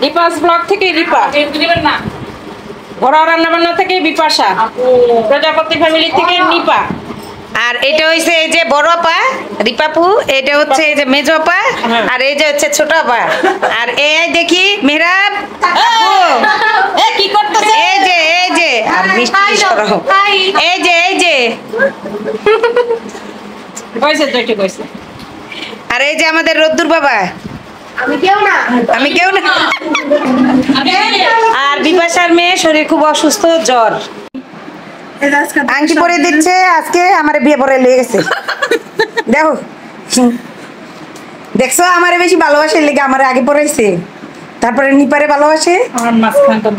রিপাস blog থেকে রিপা, ঘরোয়া রান্না বান্না থেকে বিপাশা, প্রজাপতি ফ্যামিলি থেকে নিপা। আর এটা হইছে এই যে বড় আপা রিপাপু, এটা হচ্ছে এই যে মেজো আপা, আর এই যে হচ্ছে ছোট আপা। আর এই দেখি মেহরাব এ কি করতেছে? এই যে আর মিষ্টি সরাও, এই যে কইছে তো একটু কইছে। আর এই যে আমাদের রদ্দুর বাবা, আমি কেউ না আর বিপাশার মেয়ে শরীর খুব অসুস্থ, জ্বর। আংটি পরে দিচ্ছে, আজকে আমার বিয়ে পরে লেগে গেছে। দেখছো আমারে বেশি ভালোবাসে লেগে আমার আগে পড়াইছে, তারপরে নিপারে ভালোবাসে,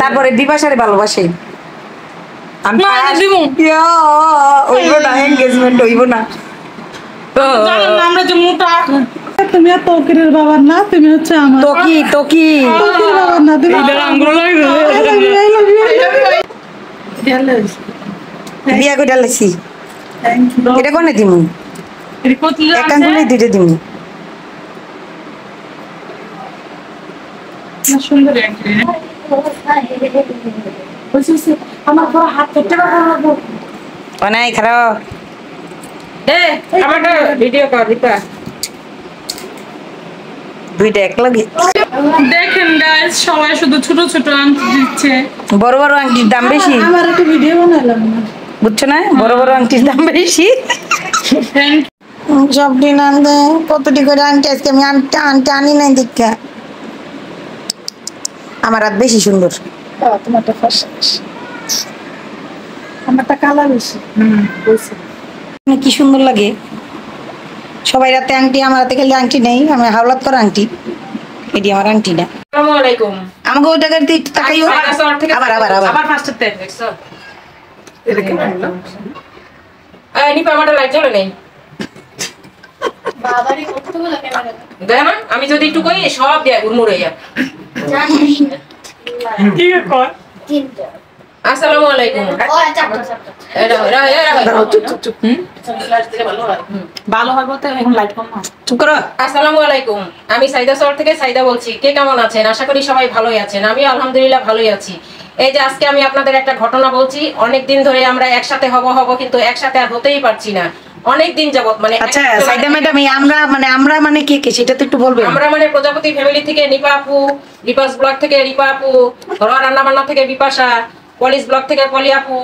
তারপরে বিপাশারে ভালোবাসে। হইব না এনগেজমেন্ট হইব না। আমরা যে মোটা, তুমি আর তকিরের বাবার না, তুমি হচ্ছে আমার তকি তকির বাবার না, তুমি বিয়া করে ডালেছি। এটা কোনে দিমু? এক আঙ্গুলে দুইটা দিমু। সুন্দর আমার বড় হাত কেটে বাবু অনাই খারাপ আমারটা ভিডিও কর রিপা। দুইটা এক লাগে। দেখেন গাইস, সবাই শুধু ছোট ছোট আংটি দিচ্ছে, বড় বড় আংটির দাম বেশি। আমার একটা ভিডিও বানালাম না, বুঝছো না, বড় বড় আংটির দাম বেশি। সব দিন আনতে কতটি করে আংটি, আজকে আমি আংটি আনি নাই দীক্ষা। আমার হাত বেশি সুন্দর। তোমারটা ফর্সা, আমারটা কালার বেশি। কি সুন্দর লাগে। সবাই রাতে আংটি, আমার হাতে খেলে আংটি নেই, আমি হাওলাত করা আংটি, এটি আমার আংটি না। আসসালামু আলাইকুম। আমাকে ওই টাকার দিক তাকাইও আবার আবার আবার আবার ফার্স্টতে দেখছো। এই নিপা আমারটা লাইট জ্বলে নেই। বাবারে কতগুলো ক্যামেরা দেখ না, আমি যদি একটু কই সব দিয়া গুড়মুড়ে যা। ঠিক কর। আসসালামু আলাইকুম। ভালো হয় বলতে এখন লাইট কম না। চুপ করো। আসসালামু আলাইকুম, আমি সাইদা শহর থেকে সাইদা বলছি। কে কেমন আছেন? আশা করি সবাই ভালোই আছেন। আমি আলহামদুলিল্লাহ ভালোই আছি। এই যে আজকে আমি আপনাদের একটা ঘটনা বলছি। অনেকদিন ধরে আমরা একসাথে হব কিন্তু একসাথে আর হতেই পারছি না, অনেক দিন যাবত। মানে আচ্ছা সাইদা ম্যাডাম, আমরা মানে কে কে সেটা তো একটু বলবেন। আমরা মানে প্রজাপতি ফ্যামিলি থেকে নিপা আপু, রিপাস ব্লগ থেকে রিপা আপু, ঘরোয়া রান্না বান্না থেকে বিপাশা, পলিশ ব্লগ থেকে পলি আপু,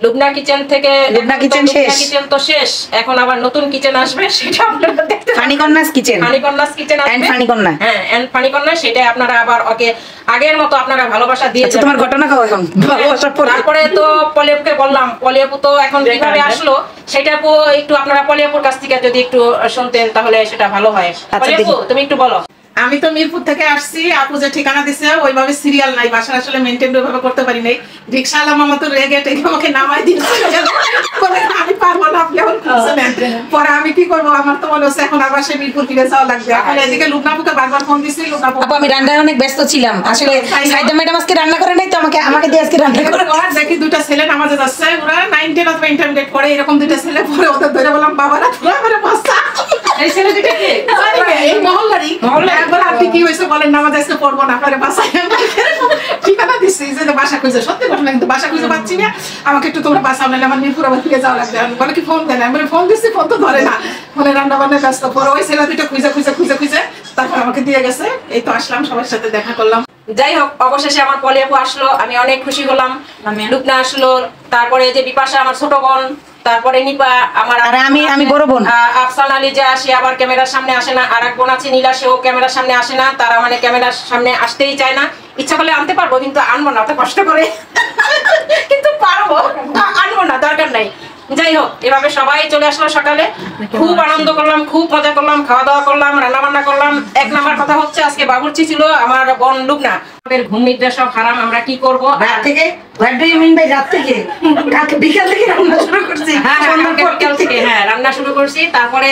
লুবনা কিচেন থেকে লুবনা কিচেন শেষ, কিচেন তো শেষ, এখন আবার নতুন কিচেন আসবে, সেটা আপনারা দেখতে পাবেন। ফানিকন্যাস কিচেন, ফানিকন্যাস কিচেন আসবে, এন্ড ফানিকন্যা। হ্যাঁ, এন্ড ফানিকন্যা, সেটা আপনারা আবার ওকে আগের মতো আপনারা ভালোবাসা দিয়ে আচ্ছা তোমার ঘটনা কও এখন ভালোবাসার পরে। তারপরে তো পলিয়াপুকে বললাম, পলিয়াপু তো এখন কিভাবে আসলো সেটা একটু আপনারা পলিয়াপুর কাছ থেকে যদি একটু শুনতেন তাহলে সেটা ভালো হয়। পলিয়াপু তুমি একটু বলো। আমি তো মিরপুর থেকে আসছি, আপু যে ঠিকানা দিছে ওইভাবে সিরিয়াল নাই, বাসা আসলে মেইনটেইন ওইভাবে করতে পারি নাই। রিকশাওয়ালা মামা তো রেগে টেগে আমাকে নামাই দিয়েছিল, বলে আমি পারবো না, আপনি এখন খুঁজছেন। পরে আমি কি করবো, আমার তো মনে হচ্ছে এখন আবার সে মিরপুর ফিরে যাওয়া লাগবে। এখন এদিকে লুবনাপুকে বারবার ফোন দিচ্ছি, লুবনাপু আপু আমি রান্নায় অনেক ব্যস্ত ছিলাম আসলে। সাইদা ম্যাডাম আজকে রান্না করে নাই তো, আমাকে দিয়ে আজকে রান্না করে। দেখি দুইটা ছেলে নামাজে যাচ্ছে, ওরা 9, 10 অথবা ইন্টারমিডিয়েট পড়ে, এরকম দুইটা ছেলে পরে ওদের ধরে বললাম বাবারা তোরা করে বাচ্চা। এই ছেলে দুটো কে? এই মহল্লারই একবার আপনি কি হয়েছে বলেন, নামাজ আজকে পড়বো না, আপনার বাসায় ঠিকানা দিচ্ছি যে বাসা খুঁজে, সত্যি ঘটনা, কিন্তু বাসা খুঁজে পাচ্ছি না, আমাকে একটু তোমরা বাসা নাহলে আমার মিরপুর আবার ফিরে যাওয়া লাগবে। বলে কি ফোন দেন, আমি ফোন দিচ্ছি, ফোন তো ধরে না, ফোনে রান্না বান্নায় ব্যস্ত। পরে ওই ছেলে দুটো খুঁজে তারপর আমাকে দিয়ে গেছে। এই তো আসলাম, সবার সাথে দেখা করলাম। যাই হোক, অবশেষে আমার পলিয়াপু আসলো, আমি অনেক খুশি হলাম। লুবনা আসলো, তারপরে যে বিপাশা আমার ছোট বোন, তারপরে নিপা আমার, আর আমি বড় বোন আফসান আলী, যা সে আবার ক্যামেরার সামনে আসে না। আর এক বোন আছে নীলা, সেও ক্যামেরার সামনে আসে না। তারা মানে ক্যামেরার সামনে আসতেই চায় না। ইচ্ছা করলে আনতে পারবো কিন্তু আনবো না, অত কষ্ট করে কিন্তু পারবো আনবো না, দরকার নাই। যাই হোক, এভাবে সবাই চলে আসলো সকালে, খুব আনন্দ করলাম, খুব মজা করলাম, খাওয়া দাওয়া করলাম, রান্না বান্না করলাম। এক নাম্বার কথা হচ্ছে আজকে বাবুর্চি ছিল আমার বোন লুবনা। আমাদের ঘুম নিদ্রা সব হারাম, আমরা কি করবো। রাত থেকে, what do you mean by রাত থেকে? কালকে বিকাল থেকে রান্না শুরু করছি। হ্যাঁ, বিকাল থেকে রান্না শুরু করছি। তারপরে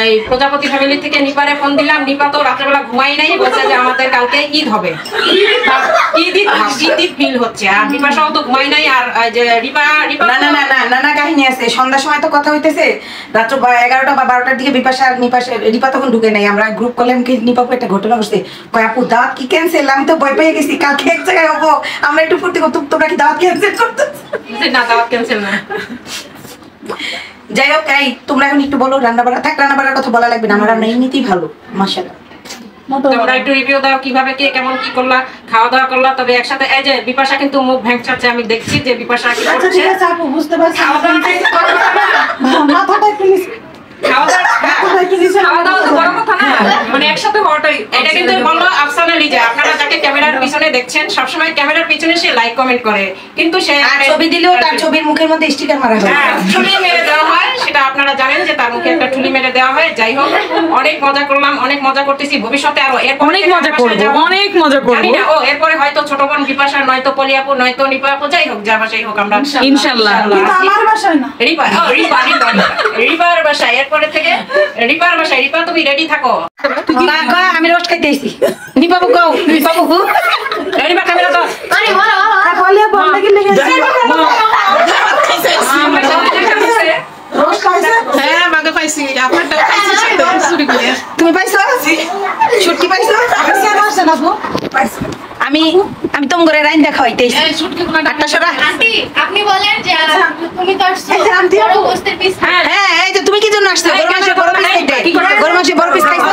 এই প্রজাপতি ফ্যামিলি থেকে নিপারে ফোন দিলাম। নিপা তো রাত্রেবেলা ঘুমাই নাই, বলছে যে আমাদের কালকে ঈদ হবে, ঈদ ফিল হচ্ছে। আর বিপাশাও তো ঘুমাই নাই। আর যে রিপা না কাহিনী আছে সন্ধ্যার সময় তো কথা হইতেছে রাত্র 11টা বা 12টার দিকে বিপাশা রিপা তখন ঢুকে নাই আমরা গ্রুপ করলাম কি নিপাপু একটা ঘটনা ঘটছে কয় আপু দাওয়াত কি ক্যান্সেল আমি তো ভয় পেয়ে গেছি কালকে এক জায়গায় হবো আমরা একটু ফুর্তি করতে তোমরা কি দাওয়াত ক্যান্সেল করতে না দাওয়াত ক্যান্সেল না। যাই হোক এই তোমরা এখন একটু বলো রান্না বাড়া থাক রান্না বাড়ার কথা বলা লাগবে না আমার রান্না এমনিতেই ভালো মাশাআল্লাহ তোমরা একটু রিভিউ দাও কিভাবে কে কেমন কি করলা খাওয়া দাওয়া করলা তবে একসাথে এই যে বিপাশা কিন্তু মুখ ভেঙচাচ্ছে আমি দেখছি যে বিপাশা কি আচ্ছা করছে ঠিক আছে আপু বুঝতে পারছি খাওয়া দাওয়া মাথাটা একটু নিচে খাওয়া দাওয়া তো বড় কথা না মানে একসাথে হওয়াটাই এটা কিন্তু বললো আফসানা লিজা আপনারা যাকে ক্যামেরার পিছনে দেখছেন সবসময় ক্যামেরার পিছনে সে লাইক কমেন্ট করে কিন্তু সে আর ছবি দিলেও তার ছবির মুখের মধ্যে স্টিকার মারা হয় হ্যাঁ, ঠুলি মেরে দেওয়া হয় সেটা আপনারা জানেন যে তার মুখে একটা ঠুলি মেরে দেওয়া হয় যাই হোক অনেক মজা করলাম অনেক মজা করতেছি ভবিষ্যতে আরো এরপর অনেক মজা করবো, অনেক মজা জানি করবো। না, ও এরপরে হয়তো ছোট বোন বিপাশা নয়তো পলিয়াপু নয়তো নিপাপু যাই হোক যার বাসাই হোক আমরা ইনশাআল্লাহ। কিন্তু আমার বাসায় না রিপার বাসায় এরপরে থেকে রিপার বাসায় রিপা তুমি রেডি থাকো আমি রোস্ট খাইতে আইছি নিপাপু কও নিপাপু রিপা ক্যামেরা দাও বলে বললে কি লেগে রোস্ট খাইছে হ্যাঁ মাগে পাইছি আপনারটা খাইছি সাথে চুরি করে তুমি পাইছো ছুটকি পাইছো আসছে না আপু আমি আমি তোম করে রাইন দেখা হইতেছি এই শুটকি কোনটা আটটা সরা আন্টি আপনি বলেন যে তুমি তো আসছো এই যে আন্টি বড় আপু। গোস্তের পিস হ্যাঁ এই যে তুমি কি জন্য আসছো গরম মাংস বড় পিস খাইতে গরম মাংস বড় পিস খাইছো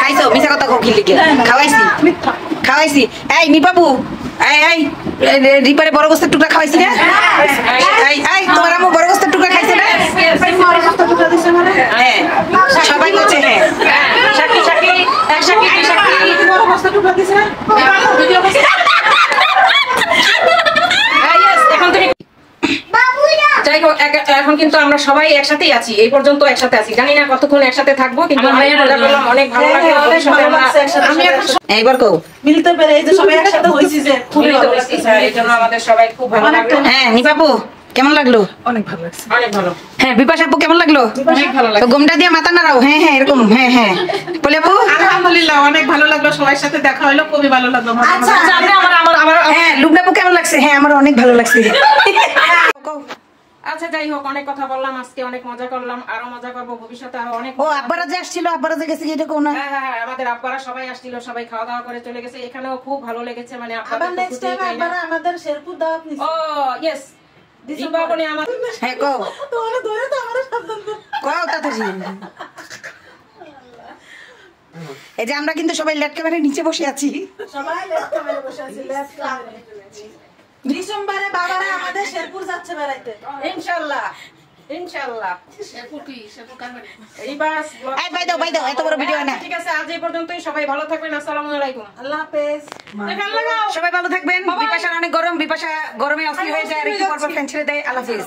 খাইছো মিছা কথা কও কি লিখে খাওয়াইছি খাওয়াইছি এই নিপাপু এই রিপারে বড় গোস্তের টুকরা খাওয়াইছি না এই তোমার আম্মু বড় গোস্তের টুকরা খাইছে না মার কত টুকরা দিছে মানে হ্যাঁ সবাই বলছে হ্যাঁ সাকি সাকি এক সাকি দুই সাকি বড় বস্তা টুকরা দিছে ভিডিও করছে yes, এখন তুমি যাই হোক এখন কিন্তু আমরা সবাই একসাথেই আছি এই পর্যন্ত একসাথে আছি জানি না কতক্ষণ একসাথে থাকবো কিন্তু আমার অনেক মজা করলাম অনেক ভালো লাগলো অনেক ভবিষ্যতে ভালো আমরা- লাগছে একসাথে আমি এখন এইবার কও মিলতে পেরে এই যে সবাই একসাথে হইছি যে খুবই মিলিত ভালো হয়েছি, লাগছে স্যার, এই জন্য আমাদের সবাই খুব ভালো লাগলো হ্যাঁ নিপাপু কেমন লাগলো অনেক ভালো লাগছে অনেক ভালো হ্যাঁ বিপাশা আপু কেমন লাগলো অনেক ভালো তো লাগলো গোমটা দিয়ে মাথা নাড়াও হ্যাঁ হ্যাঁ এরকম হ্যাঁ হ্যাঁ বলে আপু আলহামদুলিল্লাহ অনেক ভালো লাগলো সবার সাথে দেখা হলো খুবই ভালো লাগলো আচ্ছা আমার হ্যাঁ লুবনাপু কেমন লাগছে হ্যাঁ আমার অনেক ভালো লাগছে আচ্ছা যাই হোক অনেক কথা বললাম আজকে অনেক মজা করলাম আরো মজা করবো ভবিষ্যতে আরো অনেক ও আব্বারা যে আসছিল আব্বারা যে গেছে এটা কোন না হ্যাঁ হ্যাঁ হ্যাঁ, আমাদের আব্বারা সবাই আসছিল সবাই খাওয়া দাওয়া করে চলে গেছে এখানেও খুব ভালো লেগেছে মানে আবার আপনাদের তো নেক্সট খুশি টাইম তাই না? একবার আমাদের শেরপুর দাওয়াত নিছি ও ইয়েস দীপাবলি আমার হ্যাঁ কও তো ওরা ধরে তো আমাদের সাবধান করো। কও তাড়াতাড়ি এই যে আমরা কিন্তু সবাই লেট ক্যামেরার নিচে বসে আছি সবাই লেফট ক্যামেরা বসে আছে লেফট ক্যামেরা ডিসেম্বরে বাবারা আমাদের শেরপুর যাচ্ছে বেড়াইতে ইনশাআল্লাহ ইনশাআল্লাহ শেরপুর কি শেরপুর কারবারে এই বাস এই বাই দাও এত বড় ভিডিও না ঠিক আছে আজ এই পর্যন্তই সবাই ভালো থাকবেন আসসালামু আলাইকুম আল্লাহ হাফেজ সবাই ভালো থাকবেন বিপাশার অনেক গরম বিপাশা গরমে অস্থির হয়ে যায় আর একটু পর পর ফ্যান ছেড়ে দেয় আল্লাহ হাফেজ